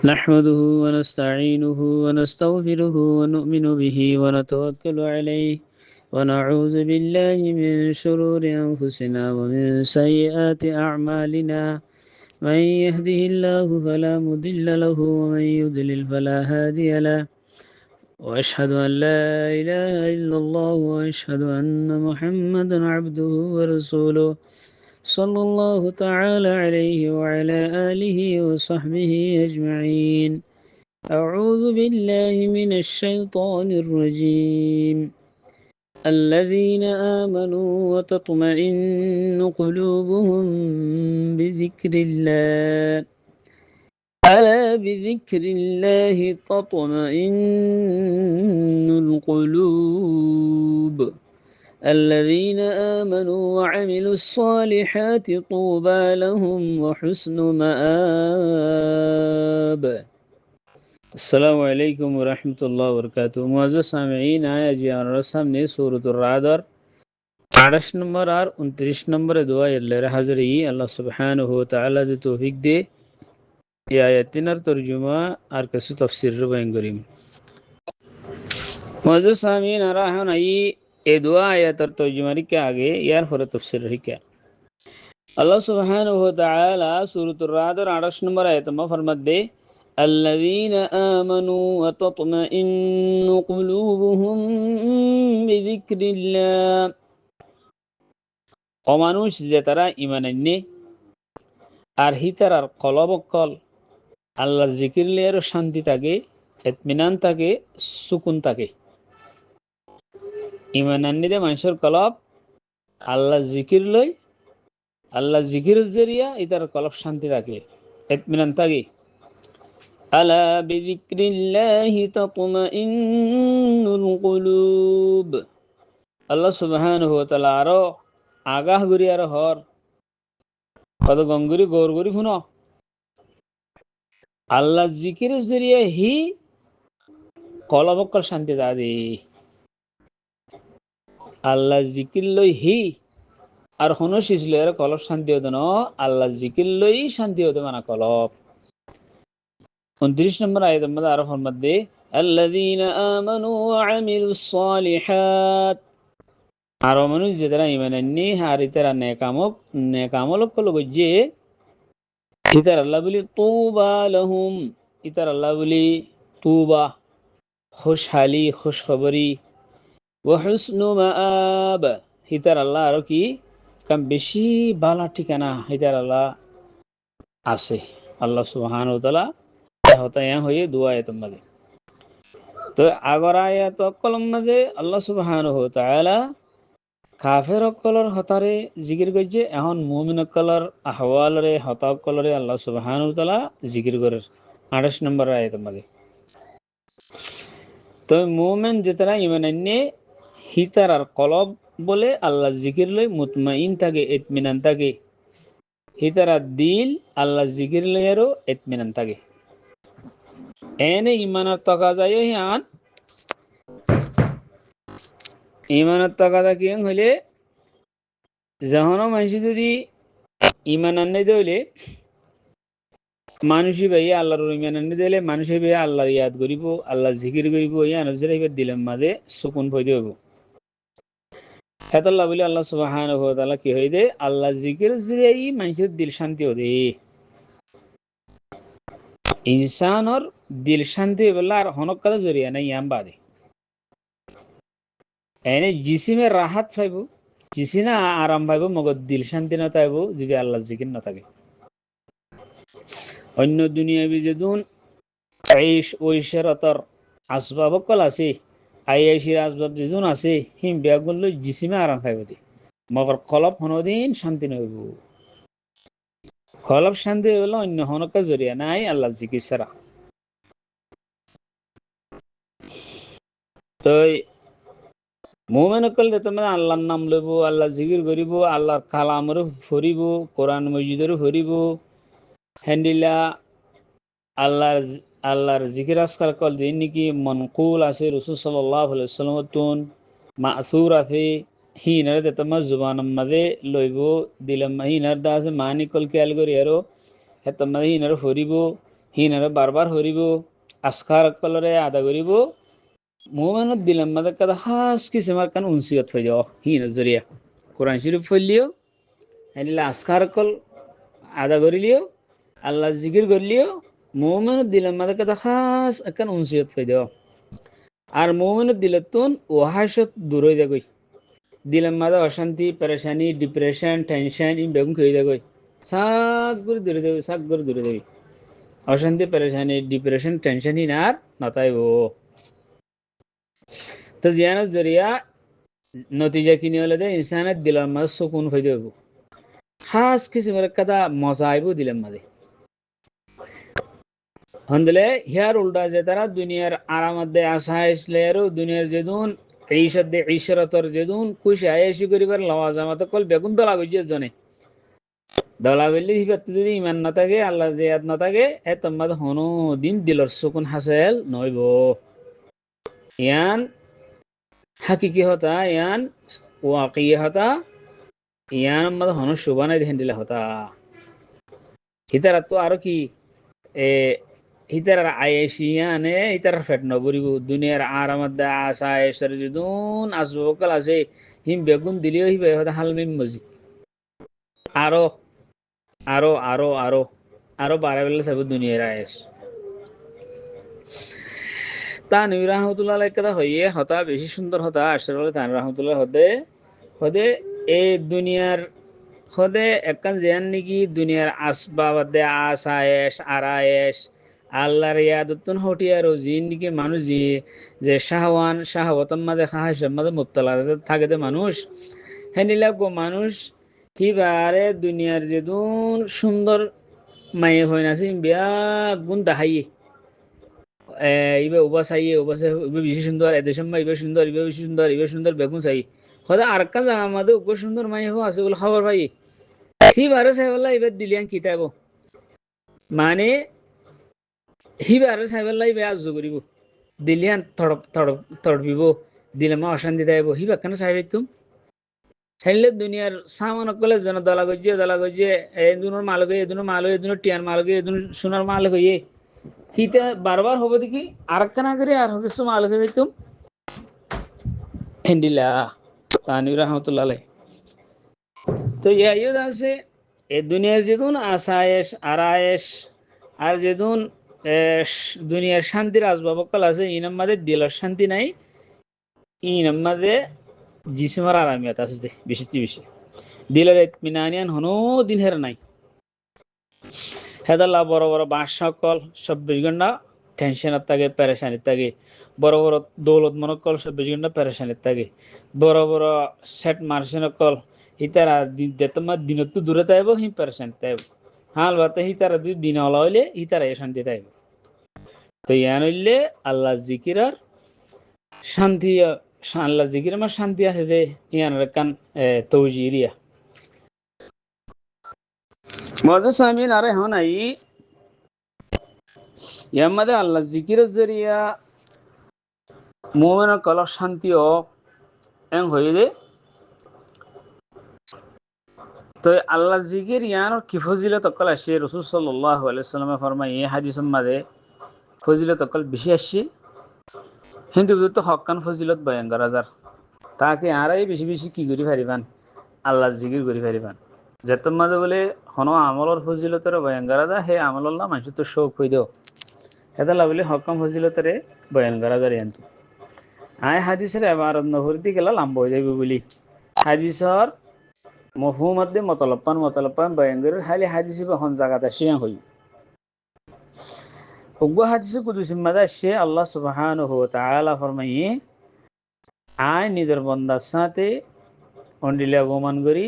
نحمده ونستعينه ونستغفره ونؤمن به ونتوكل عليه ونعوذ بالله من شرور أنفسنا ومن سيئات أعمالنا من يهده الله فلا مضل له ومن يضلل فلا هادي له وأشهد أن لا إله إلا الله وأشهد أن محمدا عبده ورسوله صلى الله تعالى عليه وعلى آله وصحبه أجمعين. أعوذ بالله من الشيطان الرجيم. الذين آمنوا وتطمئن قلوبهم بذكر الله ألا بذكر الله تطمئن القلوب. الذين آمنوا وعملوا الصالحات طوبى لهم وحسن مآب. السلام عليكم ورحمة الله وبركاته. معزز سامعین آیا جی ہمارا سامنے سورۃ الرعد اور 28 نمبر اور 29 نمبر دعا اللہ حاضر ہی اللہ سبحانہ و تعالی دے توفیق دے یہ آیتین اور ترجمہ اور کسی تفسیر رو بین کریم. معزز سامعین آ رہا ہے یہ دعا آیت اور ترجمہ ری کیا آگے یار فر تفسیر ری کیا اللہ سبحانہ و تعالی سورۃ الرعد اور 28 نمبر آیت میں فرمت دے الذين آمنوا وتطمئن قلوبهم بذكر الله. ও মানুষ যে তারা ঈমান আনে আর হিতার কলব কল আল্লাহর জিকির লিয়ে শান্তি থাকে, ইতমিনান থাকে, সুকুন থাকে. ঈমান আনলে মানুষের কলব আল্লাহ জিকির লই, আল্লাহ জিকির জরিয়া ইতার কলব শান্তি থাকে, ইতমিনান থাকে. ألا بذكر الله تطمئن القلوب. আল্লাহ সুবহানাহু ওয়া তাআলা আরো আগাহ করি আর হর কত গঙ্গুরি গৌর করি শুনো আল্লাহ জিকির জরিয়ে হি কলবকল শান্তি দাদি. আল্লাহ জিকির লই হি আর হনো শিসলে আর কলব শান্তি হতো না, আল্লাহ জিকির লই শান্তি হতো মানা কলব. 29 নম্বর আয়াতের মধ্যে আরো ফরমাত দে الذين آمنوا وعملوا الصالحات. আরো মানুষ যারা ঈমান আননি আর ইতারা নেকামল কল গজে ইতার আল্লাহ বলি তুবা লাহুম. ইতার আল্লাহ বলি তুবা খুশহালি খুশখবরি ওয়া হুসনু মাআব. ইতার আল্লাহ আরো কি কাম বেশি বালা ঠিকানা ইতার আল্লাহ আছে. আল্লাহ সুবহানাহু ওয়া তাআলা হতায়া হয়ে দোয়া আয়াতের মধ্যে তো আগর আয়াত কলম মধ্যে আল্লাহ সুবহানাহু ওয়া তাআলা কাফের অকলর হতারে জিকির করছে, এখন মুমিন অকলর আহওয়ালরে হতা অকলরে আল্লাহ সুবহানাহু ওয়া তাআলা জিকির করে 28 নম্বর আয়াতের মধ্যে. তো মুমিন যেতারা ঈমান আনে হিতার আর কলব বলে আল্লাহ জিকির লই মুতমাইন থাকে, ইতমিনান থাকে. হিতার আর দিল আল্লাহ জিকির লই আরো ইতমিনান থাকে. এনে ঈমানের তাকাজায় হিয়ান ঈমানের তাকাজা কি হইলে যখন মানুষ যদি ঈমান আনে দিলে মানুষই ভাই আল্লাহর ঈমান আনে দিলে মানুষই ভাই আল্লাহর ইয়াদ করিব, আল্লাহ জিকির করিব, ইয়া নজরাইবার দিলেন মাঝে সুকুন পয়দে হইব. হেতাল্লাহ বলে আল্লাহ সুবহানাহু ওয়া তাআলা কি হই দে আল্লাহ জিকির জরিয়াই মানুষের দিল শান্তি হদে. ইনসানর দিল শান্তি বললা আর হনক কাজ জরিয়া নাই ইয়াম বাদে এনে জিসিমে রাহাত পাইব, জিসিনা আরাম পাইব, মগর দিল শান্তি না পাইব যদি আল্লাহ জিকির না থাকে. অন্য দুনিয়াবি যেদুন আইশ ঐশ্বরতর আসবাব কল আছে, আইয়াশির আসবাব যেজন আছে হিম বিয়াগুন লই জিসিমে আরাম পাইব দি মগর কলব হনদিন শান্তি নইব. কলব শান্তি হইল অন্য হনকা জরিয়া নাই আল্লাহ জিকির ছাড়া. তো মুমিন অকল তোমার আল্লাহর নাম লইব, আল্লাহ জিকির করিব, আল্লাহর কালামরে ফরিব, কোরআন মসজিদরে ফরিব, হেন্দিলা আল্লাহর জিকির আসকার কল যে নাকি মনকুল আছে রাসূল সাল্লাল্লাহু আলাইহি ওয়াসাল্লাম তুন মাসুর আছে হিনারে তোমার জুবানের মধ্যে লইব দিলাম হিনার দা আছে মানি কল খেয়াল করি আরো হে তোমার হিনারে ফরিব হিনারে বারবার হরিব আসকার কলরে আদা করিব মোমেনত দিলাম মাদে কাদা হাস কিসেমার কান উনসিয়ত হয়ে যাও হিনের জরিয়া কোরআন শরীফ পড়লিও হেনিলে আসকার কল আদা করিলিও আল্লাহ জিকির করলিও মোমেনত দিলাম মাদে কাদা হাস একান উনসিয়ত হয়ে যাও আর মোমেনত দিলতুন ওহাসত দূর হয়ে যাগই দিলাম মাদে অশান্তি পেরেশানি ডিপ্রেশন টেনশন ইন বেগুন খেয়ে যাগই সাক করে দূরে যাবে সাক করে দূরে যাবে অশান্তি পেরেশানি ডিপ্রেশন টেনশন ইন আর নতাইব তো জিয়ানোর জরিয়া নতিজা কিনে হলে দে ইনসানের দিলার মাঝে সুকুন হয়ে যাবো খাস কিসিমের কাদা মজা আইব দিলাম মাঝে হন্দলে হিয়ার উল্টা যে তারা দুনিয়ার আরামদে আসা আসলে আরো দুনিয়ার যেদুন ঈশাদে ঈশরতর যেদুন খুশি আয়েশি করিবার লওয়াজামাত কল বেগুন দলা গইছে জনে দলা গইলে হিবাত যদি ইমান না থাকে আল্লাহ জিয়াদ না থাকে এ তোমাদ হনো দিন দিলর সুকুন হাসেল নইব ইয়ান হাকিকি হতা ইয়ান ওয়াকি হতা ইয়ান মত হনো শুবানাই দেখেন দিলে হতা হিতারা তো আরো কি এ হিতার আয়েশিয়ানে হিতার ফেট নবরিব দুনিয়ার আরামত আসা এসর যদুন আসবকাল আছে হিম বেগুন দিলেও হিবে হতা হালমিম মসজিদ আরো আরো আরো আরো আরো বারে বেলা সব দুনিয়ার আয়েস তা নবী রহমতুল্লাহ কথা হইয়ে হতা বেশি সুন্দর হতা আসলে তান রহমতুল্লাহ হদে হদে এই দুনিয়ার হদে একখান যেন নাকি দুনিয়ার আসবাবাদে আসায়েস আরায়েস আল্লাহর ইয়াদতুন হটিয়ার জিন্দিগি মানুষ যে শাহওয়ান শাহওয়াতন মাঝে খাহাসের মাঝে মুবতলা থাকে যে মানুষ হেনিলা গো মানুষ হিবারে দুনিয়ার যেদুন সুন্দর মায়ে হয়ে নাছে বিয়া গুণ দাহাইয়ে ইবে উবা চাইয়ে উবা চাই ইবে বেশি সুন্দর এদের সময় ইবে সুন্দর ইবে বেশি সুন্দর ইবে সুন্দর বেগুন চাই হয়তো আর একটা জায়গা আমাদের উপ সুন্দর মায়ে হো আছে বলে খবর পাই হিবারে চাইবেলা এবার দিলিয়ান কিতাব মানে হিবারে চাইবেলা ইবে আজ করিব দিলিয়ান থড়পিব দিলে মা অশান্তি দেব হিবা কেন চাইবে তুম হেললে দুনিয়ার সামান কলে জন দলা গজ্জে এদুনোর মালকে এদুনোর মালো এদুনোর টিয়ার মালকে এদুন সোনার মালক হইয়ে হিতে বারবার হবে দেখি আর একখানা করে আর কিছু মালকে তুম হেন্ডিলা তানি রহমতুল্লাহ তো ইয়াইও আছে এ দুনিয়ার যেদুন আসায়েশ আরায়েশ আর যেদুন দুনিয়ার শান্তির আসবাবকল আছে ইনার মাঝে দিলের শান্তি নাই ইনার মাঝে জিসিমার আরামিয়াত আছে বেশি বেশি দিলের ইতমিনানিয়ান হনো দিন হের নাই হেদাল্লা বড় বড় বাস সকল 24 ঘন্টা টেনশনের থাকে পেরেশানির থাকে বড় বড় দৌলত মনকল 24 ঘন্টা পেরেশানির থাকে বড় বড় সেট মার্শিন কল হিতারা তোমার দিনত তো দূরে তাইব হি পেরেশানি তাইব হাল বাতে হিতারা যদি দিন হলা হইলে হিতারা শান্তি তাইব তো ইয়ান হইলে আল্লাহ জিকিরার শান্তি আল্লাহ জিকির আমার শান্তি আছে যে ইয়ানের কান তৌজিরিয়া মজা সামিন আরে হন আই ইয়ার মধ্যে আল্লাহ জিকিরের জরিয়া মোমেনের কলক শান্তি ও এং হয়ে দে তো আল্লাহ জিকির ইয়ানোর কি ফজিলত অকল আসে রসুল সাল্লাল্লাহু আলাইহি ওয়াসাল্লামে ফরমায় এই হাদিসের মাঝে ফজিলত অকল বেশি আসছে কিন্তু তো হকান ফজিলত বয়ান করা যার তাকে আরাই বেশি বেশি কি করি পারিবান আল্লাহ জিকির করি পারিবান যেতম মাঝে বলে হন আমলর ফজিলতের বয়ান করা যায় হে আমল্লাহ মানুষ তো শোক হয়ে দেও হেদাল্লা বলে হকাম ফজিলতের বয়ান করা যায় এন্তু আয় হাদিসের এবারত নহরতি গেলা লাম্ব হয়ে যাবে বলি হাদিসর মফহুম মধ্যে মতলপান বয়ান করে খালি হাদিস হন জায়গাতে শিয়া হই উগ্র হাদিসে কুদুসির মাঝে আসছে আল্লাহ সুবহানাহু ওয়া তাআলা ফরমাইয়ে আয় নিজের বন্দার সাথে অন্ডিলে গোমান করি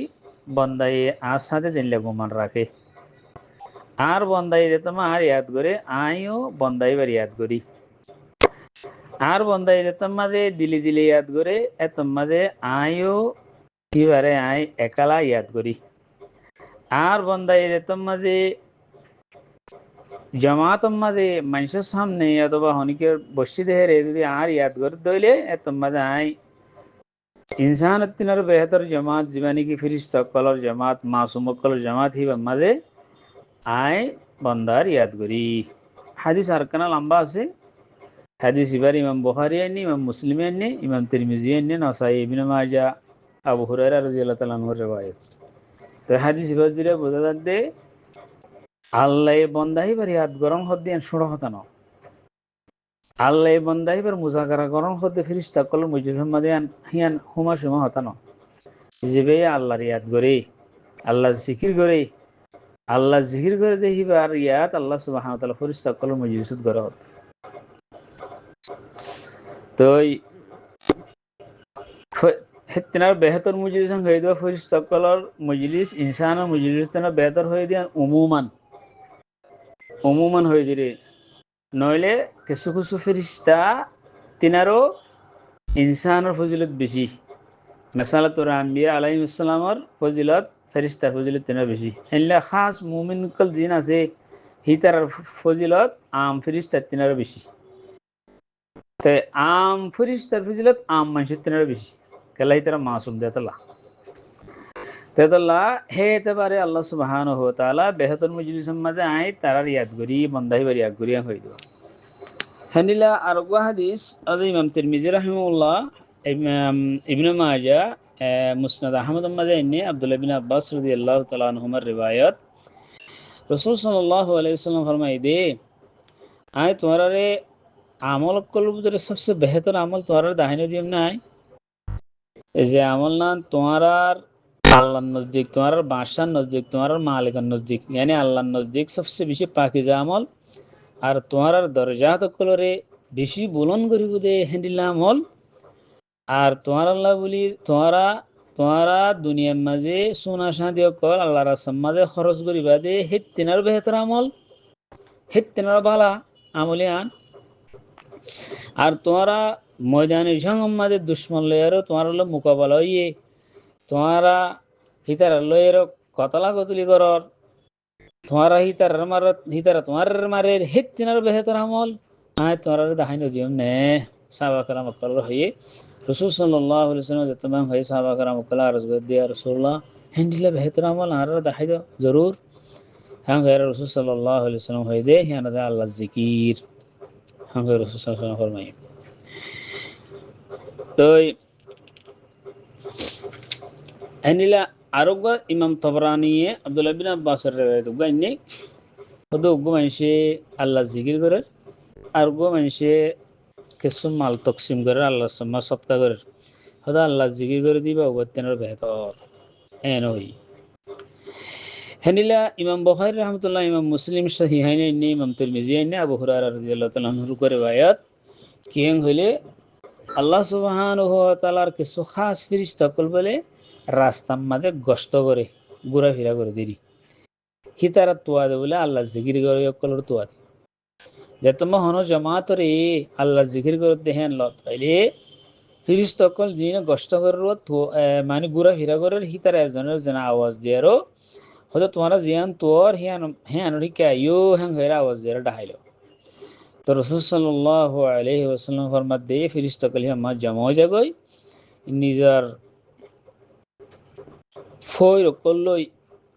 বন্দাই আর সাথে জেনলে গোমান রাখে আর বন্দাই তোমার আর ইয়াদ করে আইও বন্দাই বার ইয়াদ করি আর বন্দাই তোমাদের দিলি দিলি ইয়াদ করে এ তোমাদের আইও কিবারে আই একালা ইয়াদ করি আর বন্দাই তোমাদের জমাত মাঝে মানুষের সামনে অথবা হনিকের বসি দেহের যদি আর ইয়াদ করে দইলে এ তোমাদের আই ইনসান তিনার বেহতর জমাত জীবানী কি ফিরিস্তা কলর জমাত মাসুম কলর জমাত হি মাঝে আয় বন্দার ইয়াদ করি হাদিস আরকানা লম্বা আছে। হাদিস এবার ইমাম বুখারী আননি, ইমাম মুসলিম আননি, ইমাম তিরমিজি আননি, নাসাই, ইবনে মাজাহ, আবু হুরায়রা রাদিয়াল্লাহু তাআলা আনহুর রিওয়ায়াত। তো হাদিস এবার যেটা বোঝা যাচ্ছে আল্লাহ বন্দাহি বার ইয়াদ গরম হদ্দিয়ান সুড় হতানো আল্লাহ বন্দাহি বার মুজাকারা গরম হদ্দে ফিরিস্তা কল মজুদ মাদিয়ান হিয়ান হুমা সুমা হতানো জিবে আল্লাহর ইয়াদ গরে আল্লাহ জিকির করে আল্লাহ জিকির করে দেখিবার ইয়াত আল্লাহ সুবহানাহু ওয়া তাআলা ফেরেশতা কল মজলিসত গরে হত। তো হেতনার বেহতর মজলিস হয়ে দেওয়া ফেরেশতা কলর মজলিস ইনসানের মজলিস তেনা বেহতর হয়ে দিয়ান উমুমান হয়ে দিরে নইলে কিছু কিছু ফেরেশতা তিনারও ইনসানের ফজিলত বেশি। মেসালা তোরা আম্বিয়া আলাইহিস সালামর ফজিলত ফেরেশতার ফজিলত তিনার বেশি। এনলা খাস মুমিন কল জিন আছে হিতার ফজিলত আম ফেরেশতার তিনার বেশি। তে আম ফেরেশতার ফজিলত আম মানুষের তিনার বেশি। কেলা হিতারা মাসুম দেতাল্লাহ তেতাল্লাহ হে এতে পারে আল্লাহ সুবহানাহু ওয়া তাআলা বেহতর মজলিসের মাঝে আই তারার ইয়াদ করি বন্দাহি বাড়ি ইয়াদ করি হই দিও। হানিলা আরগা হাদিস আজ ইমাম তিরমিজি রাহিমাহুল্লাহ, ইমাম ইবনে মাজাহ, মুসনাদ আহমদ মাঝে ইন্নি আব্দুল্লাহ বিন আব্বাস রাদিয়াল্লাহু তাআলা আনহুমার রিওয়ায়াত রাসূল সাল্লাল্লাহু আলাইহি ওয়াসাল্লাম ফরমাই দে আয় তোমারে আমল কলব ভিতরে সবচেয়ে বেহতর আমল তোমার দাহিনে দিম নাই এই যে আমল না তোমার আল্লাহর নজদিক তোমার বাদশার নজদিক তোমার মালিকের নজদিক यानी আল্লাহর নজদিক সবচেয়ে বেশি পাকিজা আমল আর তোমার দরজা তকলরে বেশি বুলন করিব দে হ্যান্ডিল আমল। আর তোমার আল্লাহ বলি তোমারা দুনিয়ার মাঝে সোনা শান্তি কর আল্লাহ রাস্তার মাঝে খরচ করিবা দে হেত তিনার বেহতর আমল হেত তিনার ভালা আমলে আন। আর তোমরা ময়দানে জঙ্গম মাঝে দুশ্মন লয়েরও তোমার মোকাবেলা হইয়ে তোমরা হিতার লয়ের কতলা কতলি করর তোমারা হিতারা তোমার মারে হেত তিনার বেহতর আমল আয় তোমার দেখাই নদীম নে সাহাবা কেরাম মক্কার হয়ে রাসূল সাল্লাল্লাহু আলাইহি ওয়াসাল্লাম যতমান হয়ে সাহাবা কেরাম মক্কার আরজ করে দিয়া রাসূলুল্লাহ হেন্ডিলে বেহতর আমল আর দেখাই দাও জরুর হ্যাঁ গায়রা রাসূল সাল্লাল্লাহু আলাইহি ওয়াসাল্লাম হয়ে দে হ্যাঁ না আল্লাহ জিকির হ্যাঁ গায়রা রাসূল সাল্লাল্লাহু আলাইহি ওয়াসাল্লাম ফরমাই। তো হেন্ডিলা আরোগ্য ইমাম তবরানি আব্দুল্লাহ বিন আব্বাসের রিওয়ায়াত গাইনি হদো গো মানসে আল্লাহ জিকির করে আর গো মানসে কিছু মাল তকসিম করে আল্লাহর সামনে সৎকা করে হদা আল্লাহ জিকির করে দিবা ওগতেনের বেহতর এন হই। হেনিলা ইমাম বুখারী রাহমাতুল্লাহ, ইমাম মুসলিম সহিহাইনে ইন্নি, ইমাম তিরমিজি ইন্নি আবু হুরায়রা রাদিয়াল্লাহু তাআলা আনহু করে রিওয়ায়াত কিং হইলে আল্লাহ সুবহানাহু ওয়া তাআলার কিছু খাস ফেরেশতা কল বলে রাস্তার মাঝে গস্ত করে ঘোরাফেরা করে দেরি হিতারা তোয়া দে বলে আল্লাহ জিকির করে কলর তোয়া যেত মহন জামাতরে আল্লাহ জিকির করে দেখেন লত তাইলে ফেরেশতা কল জিনে গস্ত করে মানে ঘোরাফেরা করে হিতারা একজনের যেন আওয়াজ দিয়ারও হয়তো তোমারা জিয়ান তোর হিয়ান হ্যাঁ রিকা ইউ হ্যাঁ হেরা আওয়াজ দিয়ার ডাহাইলো। তো রাসূল সাল্লাল্লাহু আলাইহি ওয়াসাল্লাম ফরমাত দে ফেরেশতা কল হিয়া জমা হয়ে যাগই নিজের ফয়র কল্লই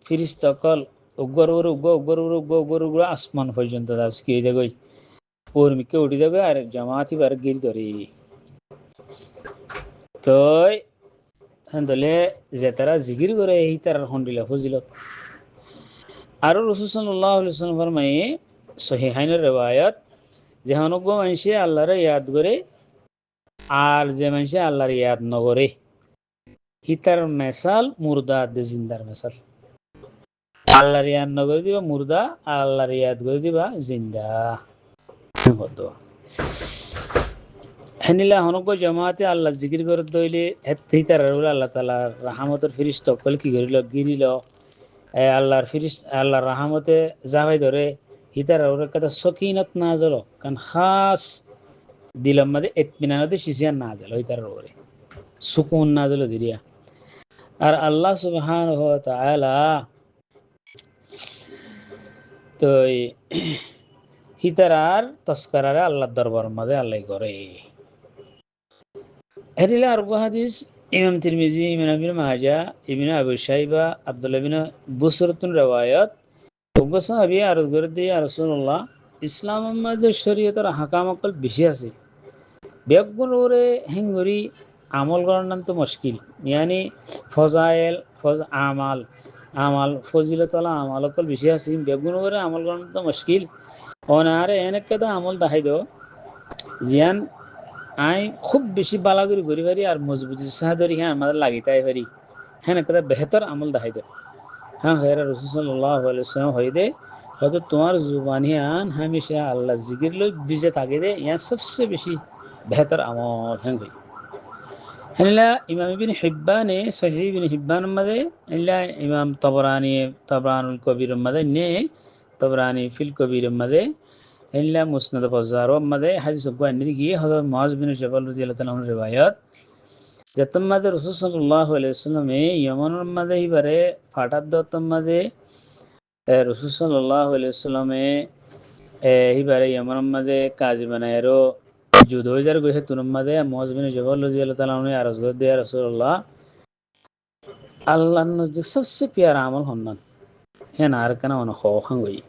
ফেরেশতা কল উগ্র আসমান পর্যন্ত আজকে যাগই ওর মিকে উঠে যাবে আর জামাতি বার গির ধরে তো হ্যাঁ যে তারা জিকির করে এই তার হন্ডিলা ফজিলত। আরো রাসূল সাল্লাল্লাহু আলাইহি ওয়াসাল্লাম ফরমায়ে সহিহাইনের রিওয়ায়াত যে অনুগ্য মানুষে আল্লাহর ইয়াদ করে আর যে মানুষে আল্লাহর ইয়াদ নগরে হিতার মেসাল মুর্দা দে জিন্দার মেসাল আল্লাহর ইয়াদ নগরে দিবা মুর্দা আল্লাহর ইয়াদ করে দিবা জিন্দা হতো। হেনিলা হনক জামাতে আল্লাহ জিকির করে দইলে হিতার আল্লাহ তাআলার রাহমতের ফেরেশতা কল কি করিল গিরিল আল্লাহর রাহমতে যাবাই ধরে হিতার ওর কথা সকিনত না জল কারণ খাস দিলাম মাঝে ইতমিনানতে শিশিয়ান না জল হিতার ওরে সুকুন না জল দিরিয়া। আর আল্লাহ সুবহানাহু ওয়া তাআলা তো হিতারার তস্করারে আল্লাহর দরবার মাঝে আল্লাহ করে হেরিলা আর হাদিস ইমাম তিরমিজি, ইমাম ইবনে মাজাহ, ইবনে আবু শাইবা, আব্দুল্লাহ বিন বুসরতুন রিওয়ায়াত ওগো সাহাবী আরজ করে দিয়ে রাসূলুল্লাহ ইসলামের মধ্যে শরীয়তের হাকাম অকল বেশি আছে বেগুন ওরে হেঙ্গরি আমল করার নাম তো মুশকিল ইয়ানি ফজাইল আমাল আমাল ফজিলতলা আমাল অকল বেশি আছে বেগুন ওরে আমল করার তো মুশকিল অনারে এনেকে তো আমল দেখাই দো জিয়ান আই খুব বেশি বালাগুড়ি ঘুরি পারি আর মজবুতি সাহায্যরি হ্যাঁ আমাদের লাগিতাই পারি হ্যাঁ একটা বেহতর আমল দেখাই দো হ্যাঁ হেরা রসুল সাল্লাল্লাহু আলাইহি ওয়াসাল্লাম হইদে হয়তো তোমার জুবানিয়ান হামেশা আল্লাহ জিকির লই বিজে থাকে দে ইয়া সবচেয়ে বেশি বেহতর আমল হ্যাঁ ভাই هلا إمام ابن حبان صحيح ابن حبان ماذا إلا إمام طبراني طبران الكبير ماذا نه طبراني في الكبير ماذا إلا مسند بزار ماذا حديث أبو النبي كي هذا معاذ بن جبل رضي الله عنه روايات जतम मदे रसूल सल्लल्लाहु अलैहि वसल्लम यमन मदे ही बरे फाटत दतम मदे रसूल सल्लल्लाहु अलैहि वसल्लम ही बरे यमन मदे काजी बनायरो जो 2000 गए तुनम मदे मौज बिन जबल रजी अल्लाह ताला ने अर्ज कर दिया रसूलुल्लाह अल्लाह नजदीक सबसे प्यारा अमल होना है नार कना वन खो खंगई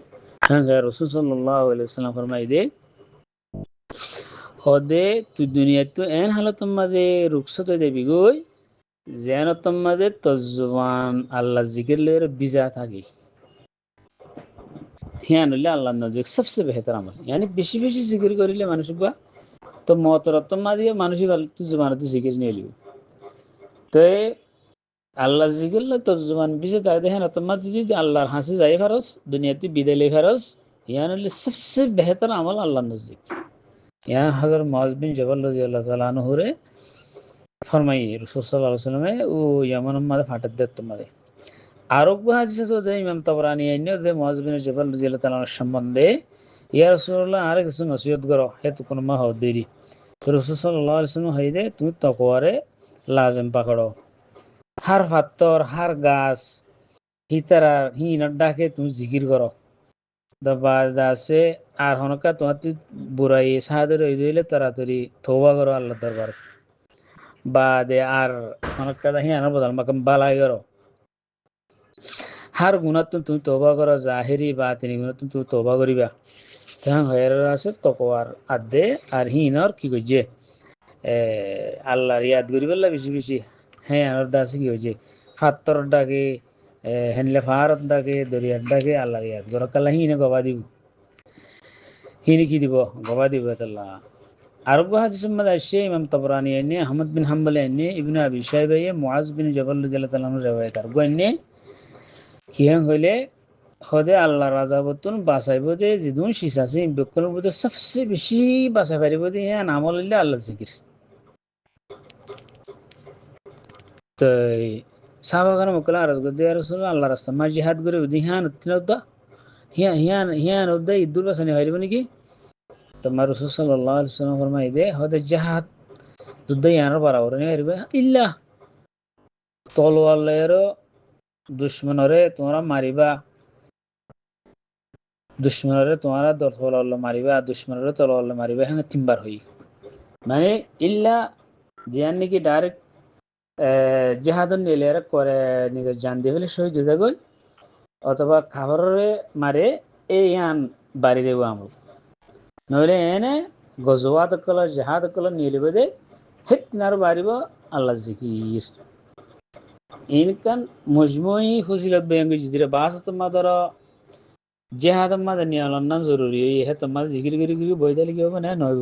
हंगा रसूल सल्लल्लाहु अलैहि वसल्लम फरमाई दे होदे तु दुनिया तो एन हालत मदे रुखसत दे बिगोई ज़ियानतम मदे तजुबान अल्लाह जिक्र ले बिजा थागी हियानुल्लाह अल्लाह नजदीक सबसे बेहतर अमल यानी बेशी बेशी जिक्र करिले मानुषिक तो मोहतरतम मादिया मानुषिक तो जुबान तो जिक्र नहीं लियो तो আল্লাহ জিগিল্লা তোর জুবান বিজে তাই দেখেন তোমার যদি আল্লাহর হাসি যাই ফারস দুনিয়াতে বিদায় লে ফারস ইয়ান হলে সবচেয়ে বেহতর আমল আল্লাহ নজদিক ইয়ান হযরত মুআজ বিন জবল রাদিয়াল্লাহু তাআলা আনহু রে ফরমাই রাসূল সাল্লাল্লাহু আলাইহি ওয়াসাল্লাম ও ইয়ামান মাদে ফাটাত দে তোমারে আরব হাদিস আছে ইমাম তাবরানী আইনে যে মুআজ বিন জবল রাদিয়াল্লাহু তাআলা সম্বন্ধে ইয়া রাসূলুল্লাহ আরে কিছু নসিহত করো হেতু কোন মা হও দেরি তো রাসূল সাল্লাল্লাহু আলাইহি ওয়াসাল্লাম হইদে তুমি তাকওয়ারে লাজম পাকড়ো হার ফাত্তর হার গাছ হিতারা হিনর ডাকে তুমি জিকির করো বাদ আছে আর হনকা তোমার তুই বুড়াই সাহাদের হয়ে দিলে তাড়াতাড়ি থোবা করো আল্লাহ দরবার বাদে আর হনকা হিয়ানোর বদল মাকাম বালাই করো হার গুণাতুন তুমি তোবা করো জাহেরি বা তিনি গুণাতুন তুমি তোবা করিবা তখন হয়ে আছে তকোয়ার আদে আর হিনর কি করছে আল্লাহর ইয়াদ করি বললা বেশি বেশি হ্যাঁ আনার দাসে কি হয়েছে ফাত্তর ডাকে হেনলে ফারত ডাকে দরিয়ার ডাকে আল্লাহর ইয়াদ গরকাল্লা হিনে গবা দিব হিনে কি দিব গবা দিব আল্লাহ আরব হাদিস মধ্যে আসছে ইমাম তাবরানী এনে আহমদ বিন হাম্বল এনে ইবনে আবি শাইবা মুআজ বিন জবল রাদিয়াল্লাহু তাআলা riwayat আর গনে কিয়াং হইলে হদে আল্লাহ রাজাবতুন বাঁচাইব দে জিদুন শিসাসি বেকলের মধ্যে সবচেয়ে বেশি বাঁচাই পারিব দে হ্যাঁ নাম হইলে আল্লাহ জিকির তো সাহাবাগান মুকলা আরজ গদে রাসূলুল্লাহ আল্লাহ রাস্তা মা জিহাদ করে দিহান তিনদা হিয়ান ওদা ইদুল বাসানি হইব নাকি তোমার রাসূল সাল্লাল্লাহু আলাইহি ওয়াসাল্লাম ফরমাই দে হদে জিহাদ যুদ্ধ ইয়ানোর বরাবর নি হইব ইল্লা তলোয়ারের দুশমনরে তোমরা মারিবা দুশ্মনরে তোমারা তলোয়ার মারিবা দুশ্মনরে তলোয়ার মারিবা হ্যাঁ তিনবার হই মানে ইল্লা জিয়ান নাকি ডাইরেক্ট জিহাদন নিলে করে নিজের জান দিয়ে ফেলে শহীদ হয়ে গই অথবা খাবারে মারে এই আন বাড়ি দেব আমল নইলে এনে গজওয়াত কল জাহাদ কল নিয়ে দে হেত নার বাড়িব আল্লাহ জিকির ইনকান মজমুই ফজিলত বেঙ্গি জিদিরে বাস তোমাদের জেহাদ মাদে নিয়ে আল্লাহ জরুরি হে তোমাদের জিকির করি করি বই দিলে কি হবে না নইব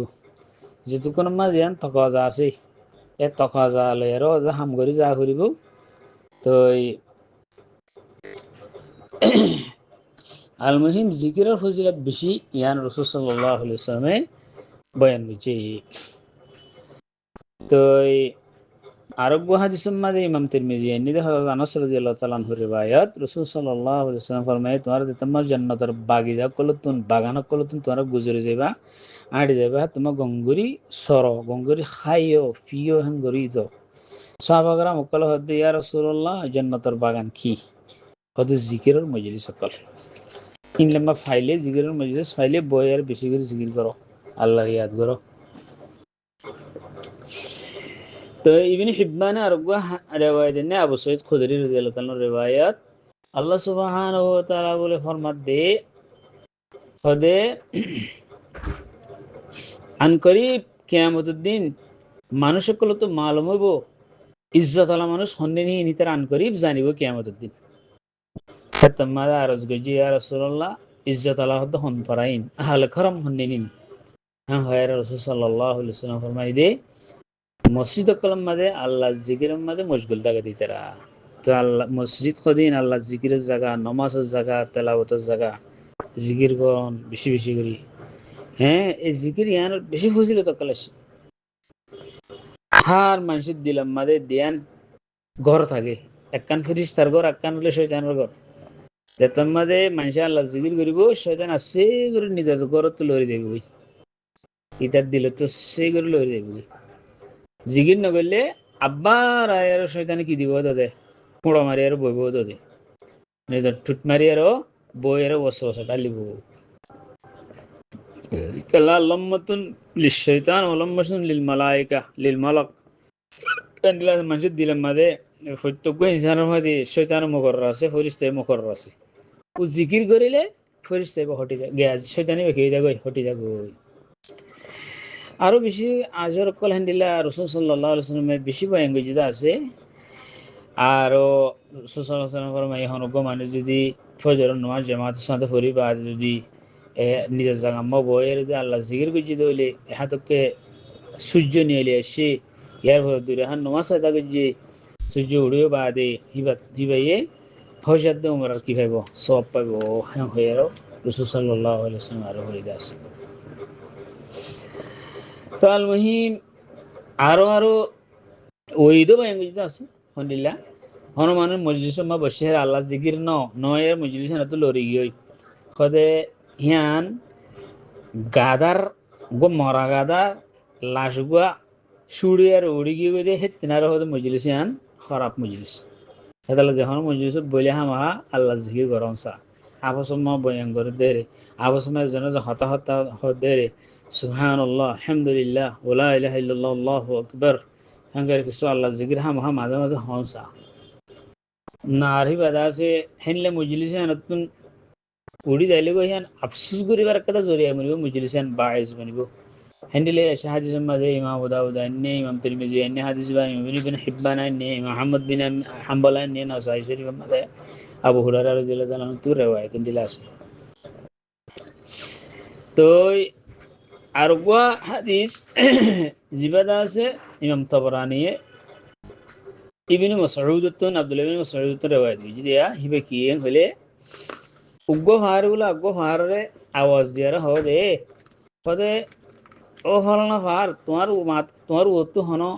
যেটুকুন মাঝে আন তকাজা আছে এ তকাজা লয়েরও হাম করি যা করিব তো আল মুহিম জিকিরের ফজিলত বেশি ইয়ান রাসূল সাল্লাল্লাহু আলাইহি ওয়াসাল্লামে বয়ান করছে তো আরব হাদিস মাদে ইমাম তিরমিজি এনে দেখা আনাস রাদিয়াল্লাহু তাআলা আনহু riwayat রাসূল সাল্লাল্লাহু আলাইহি ওয়াসাল্লাম ফরমায় তোমার জান্নাতের বাগিচা কলতুন বাগান কলতুন তোমরা গুজরে যাবা আড়ি যাবা তোমার গঙ্গুরি সর গঙ্গুরি খাইও পিও হঙ্গুরি যাও সাহাবাগরা মুকাল হদে ইয়া রাসূলুল্লাহ জান্নাতের বাগান কি হদে জিকিরের মজলিস সকল ইনলামা ফাইলে জিকিরের মজলিস ফাইলে বই আর বেশি করে জিকির করো আল্লাহর ইয়াদ করো তো ইবনে হিব্বান আরব riwayat ने আবু সঈদ খুদরি রাদিয়াল্লাহু তাআলা riwayat আল্লাহ সুবহানাহু ওয়া তাআলা বলে ফরমাত দে হদে আন করিব কিয়ামতের দিন মানুষ সকল তো মালুম হইব ইজ্জত আলা মানুষ হন্নে নিয়ে নিতে আন করিব জানিব কিয়ামতের দিন তোমাদের আরজ গজি ইয়া রাসূলুল্লাহ ইজ্জত আলা হদ হন ফরাইন আহলে করম হন্নে নিন হ্যাঁ হয় রাসূল সাল্লাল্লাহু আলাইহি ওয়াসাল্লাম ফরমাই দে মসজিদ কলম মাদে আল্লাহ জিকিরের মাদে মশগুল থাকে দিতেরা তো আল্লাহ মসজিদ কদিন আল্লাহ জিকিরের জায়গা নমাজের জায়গা তেলাওয়াতের জায়গা জিকির করন বেশি বেশি করি হ্যাঁ এই জিকির ইয়ান বেশি ফজিলত কালাস হার মানুষের দিলাম মাদে দিয়ান ঘর থাকে একখান ফিরিস্তার ঘর একখান হলে শয়তানের ঘর যেতার মাদে মানুষে আল্লাহ জিকির করিব শয়তান আছে করে নিজের ঘরত তো লড়ি দেব ইতার দিলে তো সেই করে লড়ি দেব জিকির নগরলে আব্বার আয়ার শয়তানে কি দিব দাদে পোড়া মারি আর বইব দাদে নিজের ঠুট মারি আরো বই আরো বসে বসে ডালিব কাল্লা লম্মাতুন লিশাইতান ওয়া লম্মাতুন লিল মালাইকা লিল মালাক কান্দিলা মানুষের দিলাম মাদে প্রত্যেক ইনসানের মধ্যে শয়তানের মুকরর আছে ফেরেশতার মুকরর আছে ও জিকির করিলে ফেরেশতাই হটি যায় গিয়া শয়তানি বেঁকে যায় হটি যায় আরো বেশি আজর কল হান্দিলা রাসূল সাল্লাল্লাহু আলাইহি ওয়াসাল্লামের বেশি বয়ান গজিদা আছে আরো রাসূল সাল্লাল্লাহু আলাইহি ওয়াসাল্লাম ফরমায় হনগো মানে যদি ফজরের নামাজ জামাতের সাথে পড়ি বা যদি নিজের জায়গা বইয়ের যে আল্লাহ জিকির গজি দইলে হাতকে সূর্য নিয়ে এলে সে ইয়ার ভর দূরে হান নামাজ আদা গজি সূর্য উড়িও বাদে হিবাইয়ে হজরত দে উমর কি ভাইব সব পাইব হ্যাঁ হয়ে আরো রাসূল সাল্লাল্লাহু আলাইহি ওয়াসাল্লাম আরো হয়ে আছে তো আল মুহিম আরো আরো ওইদো বয়ান গজিদা আছে আলহামদুলিল্লাহ হনুমানের মজলিস মা বসে আল্লাহ জিকির নয়ের মজলিস না তো লড়ি গিয়ে খদে হিয়ান গাদার গো মরা গাদার লাশ গুয়া সুড়ি আর উড়ি গিয়ে গিয়ে হে তিনার হদে মজলিস হিয়ান খারাপ মজলিস সেতালে যখন মজলিস বলে হামা আল্লাহ জিকির গরম সা আবসমা বয়ান করে দেরে আবসমা যেন হতা হতা দেরে সুবহানাল্লাহ আলহামদুলিল্লাহ ওয়া লা ইলাহা ইল্লাল্লাহ আল্লাহু আকবার হাঙ্গার কিছু আল্লাহ জিকির হামা মাঝে মাঝে হনসা নারী বাদাসে হেনলে মজলিসে নতুন উড়ি যাইলে গো হিয়ান আফসোস করিবার একটা জরিয়া মনিব মজলিসান বাইস বনিব হেন্ডিলে হাদিস মাঝে ইমাম আবু দাউদ আননে ইমাম তিরমিজি আননে হাদিস বা ইমাম ইবনে হিব্বান আননে মুহাম্মদ বিন হাম্বল আননে নাসাই শরীফ মাঝে আবু হুরায়রা রাদিয়াল্লাহু তাআলা তু riwayat দিলা আছে তো আর গো হাদিস জিবাদা আছে ইমাম তাবরানি ইবনে মাসউদ আব্দুল্লাহ ইবনে মাসউদ riwayat দিয়া হিবে কি হলে উগ্গো ফারগুলো আগ্গো ফারে আওয়াজ দিয়ার দে পদে ও হল না ফার তোমার ওতো হনো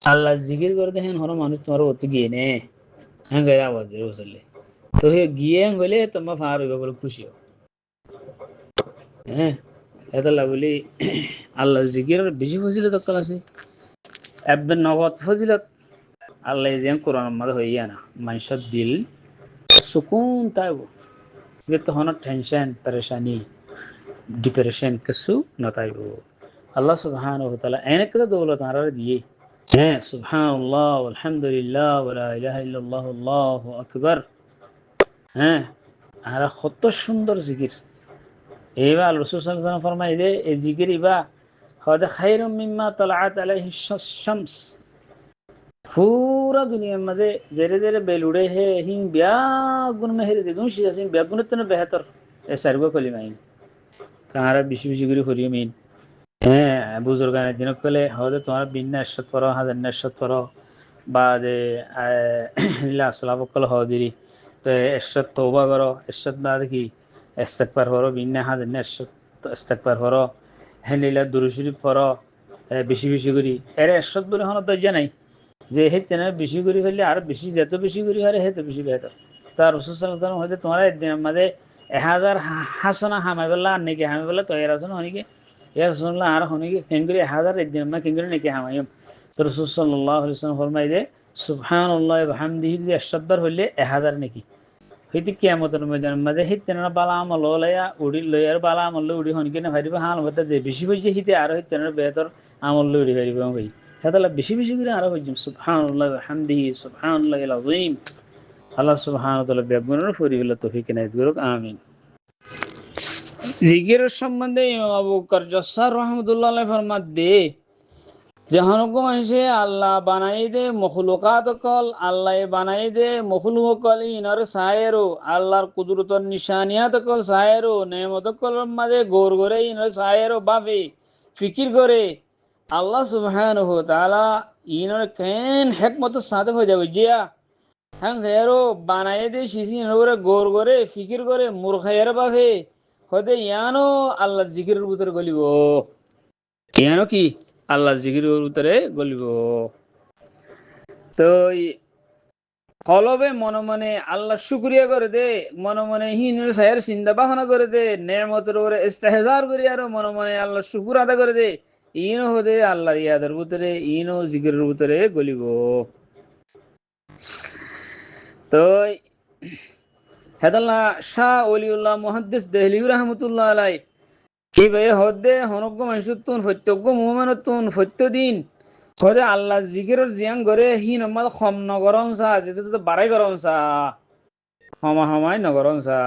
আল্লাহ জিকির করে দেখেন হনো মানুষ তোমার ওতো গিয়ে নে হ্যাঁ গায়ে আওয়াজ দিয়ে বসলে তো হে গিয়ে গেলে তোমার ফার হইবে বলে খুশি হো হ্যাঁ এতলা বলি আল্লাহ জিকিরের বেশি ফজিলত দক্কাল আছে একবার নগদ ফজিলত আল্লাহ যে কোরআন মধ্যে হইয়া না মানুষের দিল সুকুন তাইব तो होना टेंशन परेशानी डिप्रेशन कसु नताइबो अल्लाह सुब्हानहु व तआला एने कदा दौलत आरा दिए हैं सुब्हानअल्लाह वल्हम्दुलिल्लाह वला इलाहा इल्लल्लाह अल्लाहु अकबर हैं आरा কত সুন্দর জিকির এবা রাসূল সাল্লাল্লাহু আলাইহি ওয়াসাল্লাম ফরমায় দে এই জিকির ইবা হাদা খায়রুম মিম্মা তালাআত আলাইহি শামস पूरा दुनिया मध्ये जरे जरे बेलुडे हे हिंग ब्यागुन मेहर दे दूं शिया सिंह ब्यागुन तने बेहतर ए सर्व कली माइन कारा बिशी बिशी गुरी हरियो मीन हैं बुजुर्गाने दिन कले हदे तुम्हारा बिन्ना इश्शत परो हादे नश्शत परो बादे इल्ला सलाब कल हदिरी तो इश्शत तौबा करो इश्शत बाद की इस्तगफार करो बिन्ना हादे नश्शत इस्तगफार करो हेलिला दुरूद शरीफ परो बिशी बिशी गुरी एरे इश्शत बले हनो दज्जा নাই যে হে তেনে বেশি করে ফেললে আর বেশি যত বেশি করে হারে হে তো বেশি বেহতর তার রাসূল সাল্লাল্লাহু আলাইহি ওয়াসাল্লাম হয়তো তোমার আমাদের 1000 হাসানা হামাইবল্লাহ নাকি হামাইবল্লাহ তৈরি আছেন হনিকে ইয়া রাসূলুল্লাহ আর হনিকে কেঙ্গরি 1000 দিন না কেঙ্গরি নাকি হামাইম তো রাসূল সাল্লাল্লাহু আলাইহি ওয়াসাল্লাম ফরমায় যে সুবহানাল্লাহি ওয়া বিহামদিহি যদি 100 বার হইলে 1000 নাকি হইতে কিয়ামতের ময়দানের মধ্যে হে তেনে বালা আমল লয়া উড়ি লয়ার বালা আমল উড়ি হনিকে না ভারিবা হাল মতে যে বেশি বেশি হিতে আর হে তেনে বেহতর আমল উড়ি ভারিবা ভাই هذا لا بشي بشي كده عرب الجم سبحان الله وحمده سبحان الله العظيم الله سبحانه وتعالى بيقولون فوري بالله توفيق نايت آمين জিকিরের সম্বন্ধে ইমাম আবু বকর জসার রহমতুল্লাহ আলাইহি ফরমাত দে যখন মানুষে আল্লাহ বানাই দে মখলুকাত কল আল্লাহ বানাই দে মখলুক কল ইনর সায়েরো আল্লাহর কুদরতর নিশানিয়াত কল সায়েরো নেমত কল মাঝে গোর গোরে ইনর সায়েরো বাফে ফিকির করে আল্লাহ সুবহানাহু ওয়া তাআলা ইনর কেন হিকমত সাথে হয়ে যাবে জিয়া হ্যাঁ হেরো বানাই দে শিশি ইনর গোর গোরে ফিকির করে মূর্খায়ের বাফে হদে ইয়ানো আল্লাহ জিকিরের ভিতরে গলিব ইয়ানো কি আল্লাহ জিকিরের ভিতরে গলিব তো কলবে মনে মনে আল্লাহ শুক্রিয়া করে দে মনে মনে হিনের সাহের চিন্তা ভাবনা করে দে নেমতের উপরে ইস্তেহজার করি আর মনে মনে আল্লাহ শুকুর আদা করে দে ইনো হদে আল্লাহর ইয়াদের ভিতরে ইনো জিকিরের ভিতরে গলিব তো হেদাল্লাহ শাহ ওলিউল্লাহ মুহাদ্দিস দেহলি রহমতুল্লাহ আলাই কি ভাই হদে হনজ্ঞ মানুষতুন প্রত্যজ্ঞ মুমিনতুন প্রত্যদিন হদে আল্লাহ জিকিরের জিয়ান করে হি নমাল খম নগরন সা যেতে তো বাড়াই গরম সা হমা হমাই নগরন সা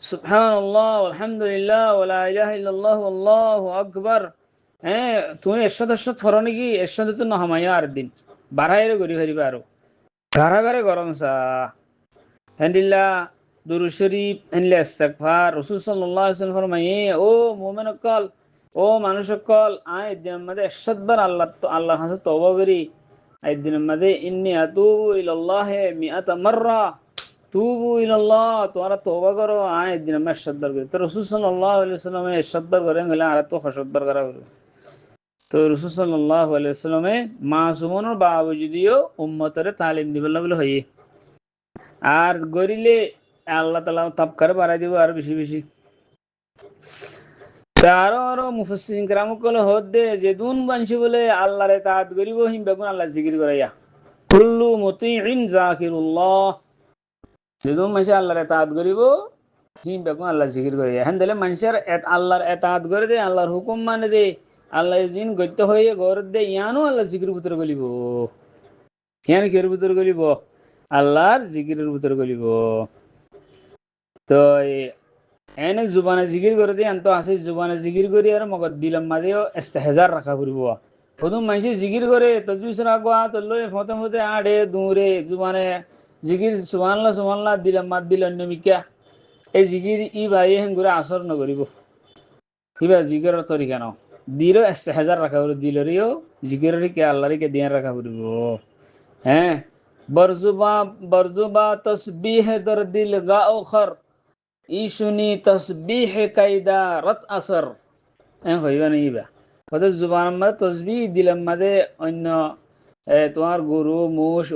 সুবহানাল্লাহ আলহামদুলিল্লাহ ওয়া লা ইলাহা ইল্লাল্লাহ আল্লাহু আকবার হ্যাঁ তুমি এরশাদ ফর নাকি এরশাদ তো নহমাই আর দিন বাড়াইরে করি ফেরিবা আর বারে গরম সা হেন্দিল্লা দুরূদ শরীফ হেনলে ইস্তিগফার রাসূল সাল্লাল্লাহু আলাইহি ওয়াসাল্লাম ফরমায়ে ও মুমিন সকল ও মানুষ সকল আয় দিনের মধ্যে 100 বার আল্লাহর কাছে তওবা করি আয় দিনের মধ্যে ইন্নী আতুবু ইলাল্লাহি মিআতা মাররা তুবু ইলাল্লাহ তোমরা তওবা করো আয় দিনের মধ্যে 100 বার করি তো রাসূল সাল্লাল্লাহু আলাইহি ওয়াসাল্লাম 100 বার করেন গেলে আর তো 100 বার করা হবে তো রাসূল সাল্লাল্লাহু আলাইহি ওয়াসাল্লাম মাসুমনের বাবু যদিও উম্মতের তালিম দিবেলা বলে হই আর গরিলে আল্লাহ তাআলা তাপ করে বাড়াই দিব আর বেশি বেশি আরো আরো মুফাসসিরিন کرام কল হদে যে দুন বানছি বলে আল্লাহর ইতাআত করিব হিম বেগুন আল্লাহ জিকির করাইয়া কুল্লু মুতিইন যাকিরুল্লাহ যে দুন মানছি আল্লাহর ইতাআত করিব হিম বেগুন আল্লাহ জিকির করাইয়া হেন মানুষের আল্লাহর ইতাআত করে দে আল্লাহর হুকুম মানে দে আল্লাহ জিন গত্য হয়ে গর দে ইয়ানো আল্লাহ জিকির ভিতর গলিব ইয়ান কের ভিতর গলিব আল্লাহর জিকিরের ভিতর গলিব তো এনে জুবানে জিকির করে দিয়ে আনতো আছে জুবানে জিকির করি আর মগর দিলাম মাঝেও ইস্তেহজার রাখা করিব প্রথম মানুষ জিকির করে তজবিস রাখবা তো লই ফতে ফতে আড়ে দূরে জুবানে জিকির সুবহানাল্লাহ দিলাম মাদ দিল অন্য মিকা এই জিকির ই ভাই হেন করে আসর নকরিব কিবা জিকিরের তরিকা ন দিল ইস্তেহজার রাখা করিব দিলরিও জিকিরের কে আল্লাহর কে দিয়ান রাখা করিব হ্যাঁ বরজুবা তসবিহ দর দিল গা ওখর ইশুনি তসবিহ কায়দা রত আসর হইবা নিবা কত জুবান মধ্যে তসবিহ দিলাম মধ্যে অন্য তোমার গরু মোষ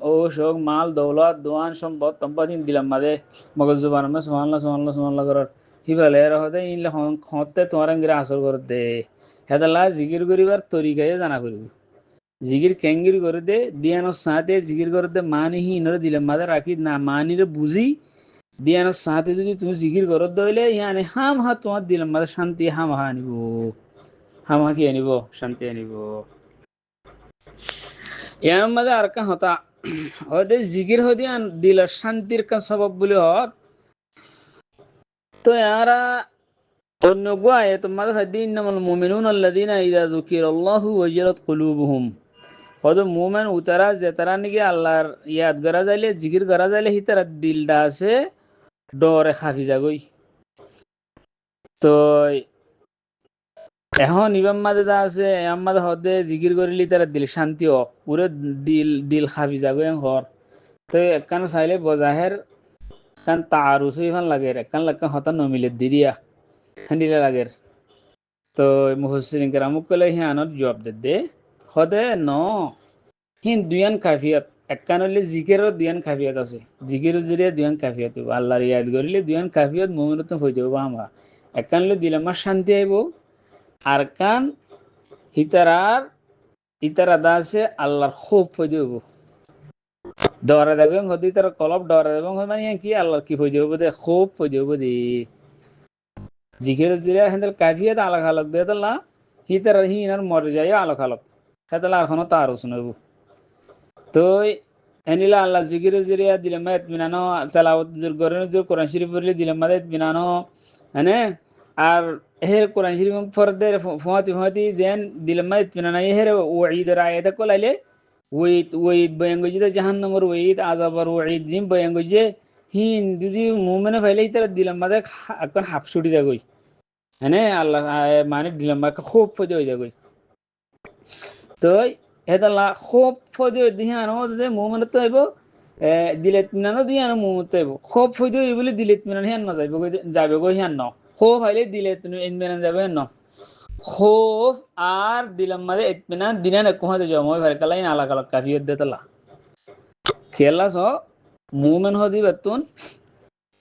ও শোক মাল দৌলত দোয়ান সম্পদ সম্পদ দিলাম মধ্যে মগজ জুবান মধ্যে সুবহানাল্লাহ করার হিবালে হতে ইনলে হতে তোমার গিরা আসর করে দে হেদালা জিকির করিবার তরিকায় জানা করিব জিকির কেঙ্গির করে দে দিয়ানোর সাথে জিকির করে দে মানিহি ইনরে দিলাম মধ্যে রাখি না মানিরে বুঝি দিয়ানোর সাথে যদি তুমি জিকির করো দইলে ইয়ানে হাম হা তোমার দিলাম মানে শান্তি হাম হা আনিব হাম হা কি আনিব শান্তি আনিব ইয়ার মধ্যে আর কা হতা হদে জিকির হদি দিল শান্তির কা সবব বলে হত তো ইয়ারা অন্য গোয়ে তোমাদের হদি ইন্নামাল মুমিনুন আল্লাযিনা ইযা যুকিরাল্লাহু ওয়াজিলাত কুলুবুহুম হদে মুমিন উতারা যে তারা নাকি আল্লাহর ইয়াদ করা যাইলে জিকির করা যাইলে হিতারা দিলটা আছে ডরে খাফি যাগই তো এখন ইবাম মাঝে যা আছে আমাদ হদে জিকির করিলি তারা দিল শান্তি হ পুরো দিল খাফি যাগই হর তো একখান চাইলে বজাহের কান তারুস ইফান লাগে একখান লাগ হতা নমিলে দিরিয়া হান্ডিলা লাগের তো মুফাসসিরিন কেরামুক কলে হিয়ানত জবাব দে হদে ন হিন দুয়ান কাফিয়াত একখান হইলে জিকিরের দুয়ান কাফিয়াত আছে জিকিরের জরিয়া দুয়ান কাফিয়াত হইব আল্লাহর ইয়াদ করিলে দুয়ান কাফিয়াত মুমিনত হয়ে যাব আমরা একখান হইলে দিল আমার শান্তি আইব আর কান ইতারা দাসে আল্লাহর খুব হয়ে যাব ডরা দেখবেন হদি তার কলব ডরা দেখবেন মানে কি আল্লাহর কি হয়ে যাব দে খুব হয়ে যাব দে জিকিরের জরিয়া হেন্দাল কাফিয়াত আলাক আলাক দে তাল্লা হিতারা হিনার মরে যায় আলাক আলাক হেতালা আর কোনো তার শুনব তো এনিলা আল্লাহ জিকিরের জরিয়া দিলাম ইতমিনানো তেলাওয়াত জোর করে জোর কোরআন শরীফ পড়লে দিলাম ইতমিনানো মানে আর হের কোরআন শরীফ ফরদে ফুয়াতি ফুয়াতি যেন দিলমা ইতমিনা নাই হের ওয়াইদের আয়াতে কলাইলে ওয়াইদ বয়াঙ্গজিতে জাহান্নামের ওয়াইদ আযাবার ওয়াইদ জিম বয়াঙ্গজে হিন যদি মুমিনে ফাইলে তার দিলমাদে এখন হাফসুটি দেগই হ্যাঁ আল্লাহ মানে দিলমা খুব ফজে হয়ে যাগই তো হেদাল্লা খুব ফজে দিহান যে মুমিনে তো আইব দিলেত মিনানো দিহান মুমিনে তো আইব খুব ফজে হই বলে দিলেত মিনান হিয়ান না যাইব গো হিয়ান ন খুব ফাইলে দিলেত মিনান যাবে ন خوف আর দিলাম মাঝে ইতমিনান দিনান কুহাতে জময় ভার কালাই আলাগ আলাগ কাফিয়ত দেতলা খেলা সো মুমিন হদি বাতুন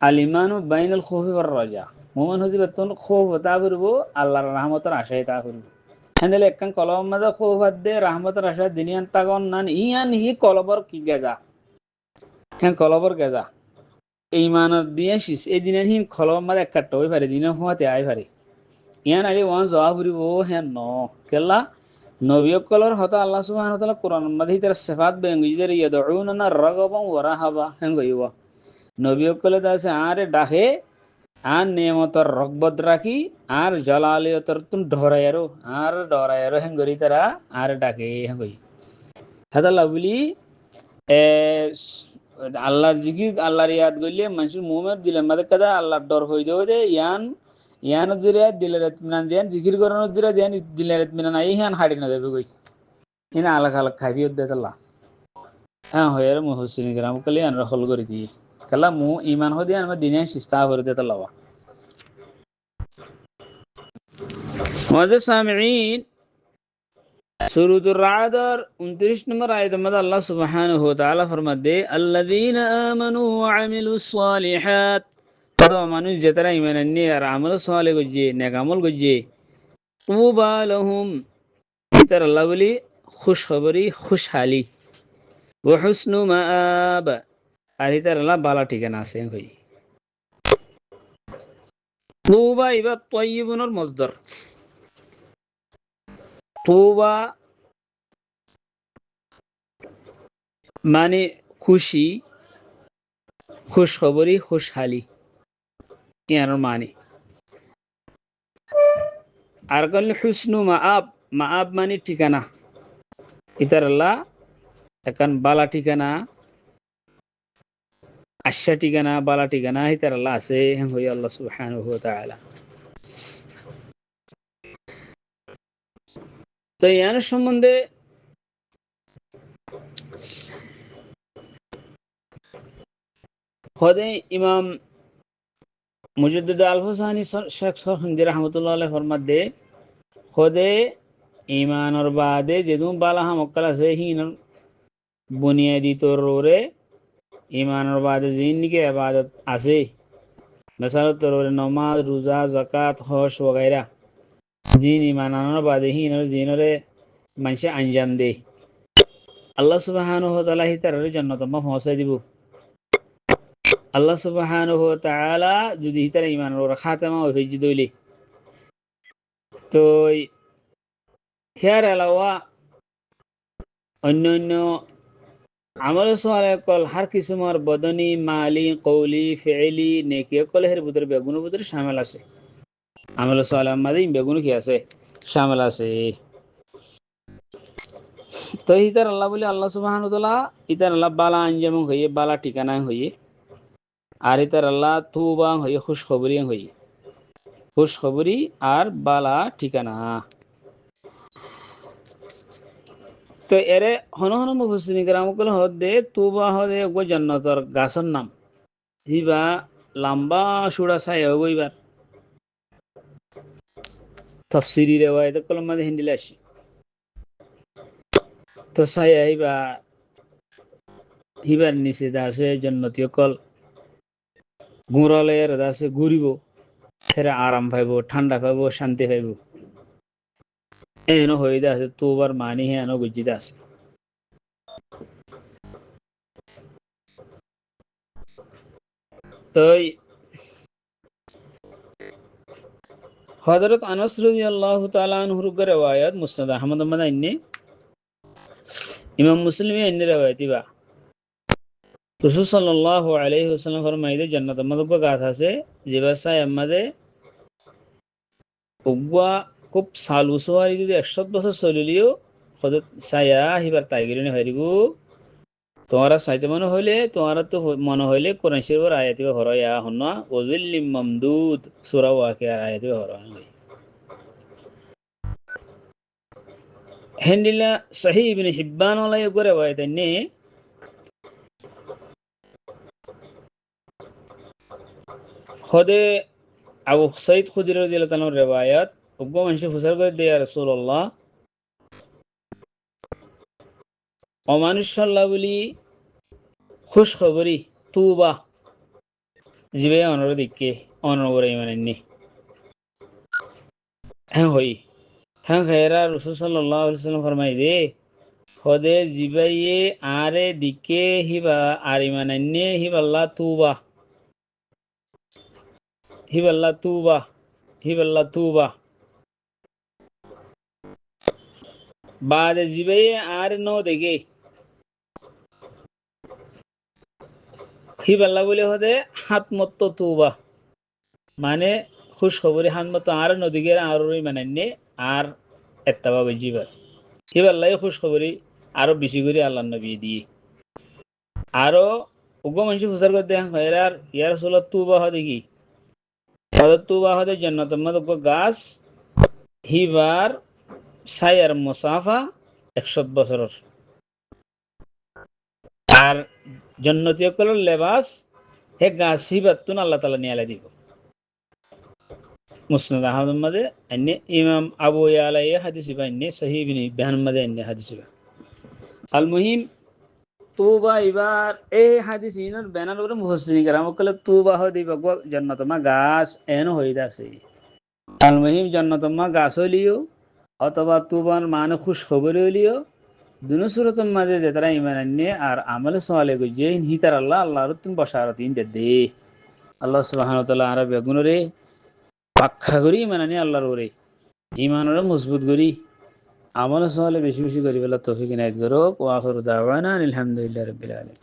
আলিমানু বাইনাল খুফি ওয়ার রাজা মুমিন হদি বাতুন খুফ তা করবো আল্লাহর রহমতের আশায় তা করবো হেন্দলে একখান কলম মাঝে খুফ দে রহমতের আশায় দিনিয়ান তাগন নান ইয়ান হি কলবর কি গেজা হ্যাঁ কলবর গেজা ইমানের দিয়ে শিস এই দিনের হিন কলম মাঝে একটা হই পারে দিনের হুয়াতে আই পারে ইয়ান আলি ওয়ান জবাব করিব হ্যাঁ ন কেলা নবিয়কলর হতা আল্লাহ সুবহানাহু ওয়া তাআলা কোরআন মাঝে তার সিফাত বেঙ্গিজের ইয়াদউনা রাগাবান ওয়া রাহাবা হেঙ্গইবা নবিয়কলে দাসে আরে ডাকে আর নিয়মতর রগবত রাখি আর জালালিয়তর তুন ডরায়ারো আর ডরায়ারো হেঙ্গরি তারা আর ডাকে হেঙ্গই হাদাল্লাহ বলি এ আল্লাহর জিকির আল্লাহর ইয়াদ গইলে মানুষের মুমের দিলে মাদে কাদা আল্লাহর ডর হই দেও দে ইয়ান জিরা দিলের ইতমিনান দিয়ান জিকির করানোর জিরা দিয়ান দিলের ইতমিনান আই ইয়ান হাড়ি না দেবে গই ইনা আলাগ আলাগ খাইবিয়ত দেতাল্লাহ হ্যাঁ হয়ে মুহসিন গ্রাম কালি আনরা হল করে দিয়ে কালা মু ইমান হদি আনমা দিনে সিস্তা করে দেতাল্লাহ ওয়াজ সামিঈন সূরাতুর রা'দর 29 নম্বর আয়াতের মধ্যে আল্লাহ সুবহানাহু ওয়া তাআলা ফরমাতে আল্লাযীনা আমানু ওয়া আমিলুস সালিহাত তো মানুষ যেতারা ঈমান আননি আর আমল সালেহ গজে নেক আমল গজে তুবা লাহুম তার আল্লাহ বলি খুশখবরি খুশহালি ওয়া হুসনু মাআব আর তার আল্লাহ বালা ঠিকানা আছে কই তুবা ইবা তাইয়িবুনের মসদার তুবা মানে খুশি খুশখবরি খুশহালি ইয়ার মানে আর কল হুসনু মাআব মাআব মানে ঠিকানা ইতার আল্লাহ একান বালা ঠিকানা আশা ঠিকানা বালা ঠিকানা ইতার আল্লাহ আছে হই আল্লাহ সুবহানাহু ওয়া তাআলা তো ইয়ার সম্বন্ধে হদে ইমাম মুজাদ্দিদ আল হুসাইনি শেখ সরহুন্দি রহমতুল্লাহ আলাইহি ফরমাত দে হদে ইমানর বাদে যেদুম বালা হামকাল আছে হিন বুনিয়াদি তররে ইমানর বাদে জিন্দিগি ইবাদত আছে মিসাল তররে নামাজ রোজা যাকাত হজ वगैरह জিন ইমানানোর বাদে হিন জিনরে মানুষে আঞ্জাম দে আল্লাহ সুবহানাহু ওয়া তাআলা তার জান্নাত মা পৌঁছে দিব আল্লাহ সুবহানাহু ওয়া তাআলা যদি তার ইমানের খাতেমা হইজি দইলে তো হেয়ার এলাওয়া অন্য অন্য আমল সালেহ কল হার কিসুমার বদনি মালি কওলি ফিইলি নেকি কল হের ভিতরে বেগুনের ভিতরে শামিল আছে আমল সালেহ মাদি বেগুন কি আছে শামিল আছে তো ইতার আল্লাহ বলে আল্লাহ সুবহানাহু ওয়া তাআলা ইতার আল্লাহ বালা আঞ্জাম হইয়ে বালা ঠিকানা হইয়ে আর ইতার আল্লাহ তুবা হইয়ে খুশখবরি হইয়ে খুশখবরি আর বালা ঠিকানা তো এরে হন হন মুফাসসিরিন کرام কল হদে তুবা হদে গো জান্নাতর গাছর নাম হিবা লম্বা সুড়া ছায়া হইবার তাফসীরি রিওয়ায়াত কলম মধ্যে হিন্দিলে আসে তো ছায়া হিবার নিচে দাসে জান্নাতীয় কল গুরালের দাসে ঘুরিব ফেরে আরাম পাইব ঠান্ডা পাইব শান্তি পাইব এনো হইদা আছে তুবার মানি হে এনো গুজিদা আছে তো হযরত আনাস রাদিয়াল্লাহু তাআলা আনহু এর riwayat মুসনাদ আহমদ মাদাইনি ইমাম মুসলিম এর riwayat বা রাসূল সাল্লাল্লাহু আলাইহি ওয়াসাল্লাম ফরমাইদে জান্নাত মধ্যে গাছ আছে যে বাসায় আমাদের উগুয়া খুব সালু সোয়ারি যদি 100 বছর চলিলিও সদত ছায়া হিবার তাইগিরিনে হারিব তোমারা চাইতে মনে হইলে তোমারা তো মনে হইলে কোরআন শরীফের আয়াতি হরয়া হন্না ওজিল্লিম মামদুদ সূরা ওয়াকিয়ার আয়াতি হরয়া হেন্ডিলা সহিহ ইবনে হিব্বান ওলাই করে ওয়াইতানে হদে আবু সাইদ খুদরি রাদিয়াল্লাহু তাআলার riwayat উগ্র মানুষ ফুসার করে দেয়া রাসূলুল্লাহ অমানুষ সাল্লাহ বলি খুশ খবরি তুবা জিবে অনর দিকে অনর করে মানে নি হ্যাঁ হই হ্যাঁ খেরা রাসূল সাল্লাল্লাহু আলাইহি ওয়াসাল্লাম ফরমাই দে হদে জিবাইয়ে আরে দিকে হিবা আরি মানে হিবাল্লাহ তুবা হিবাল্লাহ তুবা হিবাল্লাহ তুবা বাদে জিবাইয়ে আরে নো দেখে হিবাল্লাহ বলে হদে হাত মত্ত তুবা মানে খুশ খবরি হাত মতো আর নদীকে আর মানে আর এত্তাবা জিবার হিবাল্লাহ খুশ খবরি আরো বেশি করে আল্লাহ নবী দিয়ে আরো উগ্র মানুষ প্রচার করতে আর ইয়ার রাসূল তুবা হয় দেখি তুবা হতে জান্নাত মধ্যে গাছ হিবার ছায়ার মুসাফা 100 বছরের আর জান্নাতীয় কল লেবাস হে গাছ হিবার তুন আল্লাহ তাআলা নিয়ে দিব মুসনাদ আহমদ মধ্যে এনে ইমাম আবু ইয়ালা এই হাদিস বাইনে সহিহ ইবনে হিব্বান মধ্যে এনে হাদিস আল মুহিম তুবা এবার এই হাদিস ইনর ব্যানার করে মুফাসসিরিন کرام কলে তুবা হয় দিবা জান্নাত মা গাছ এন হইদা আছে আল মুহিম জান্নাত মা গাছ হইলিও অথবা তুবার মানে খুশ খবর হইলিও দুনো সুরতের মাঝে যে তারা ইমান আনে আর আমলে সোয়ালে যে হিতার আল্লাহ আল্লাহর তুমি বসারত ইন দে আল্লাহ সুবহানাহু ওয়া তাআলা আর বেগুনরে পাক্কা করি ইমান আনি আল্লাহর ওরে ইমানরে মজবুত করি আমলে সোয়ালে বেশি বেশি করি বলা তৌফিক ইনায়াত করুক ওয়া আখিরু দাওয়ানা আলহামদুলিল্লাহি রাব্বিল আলামিন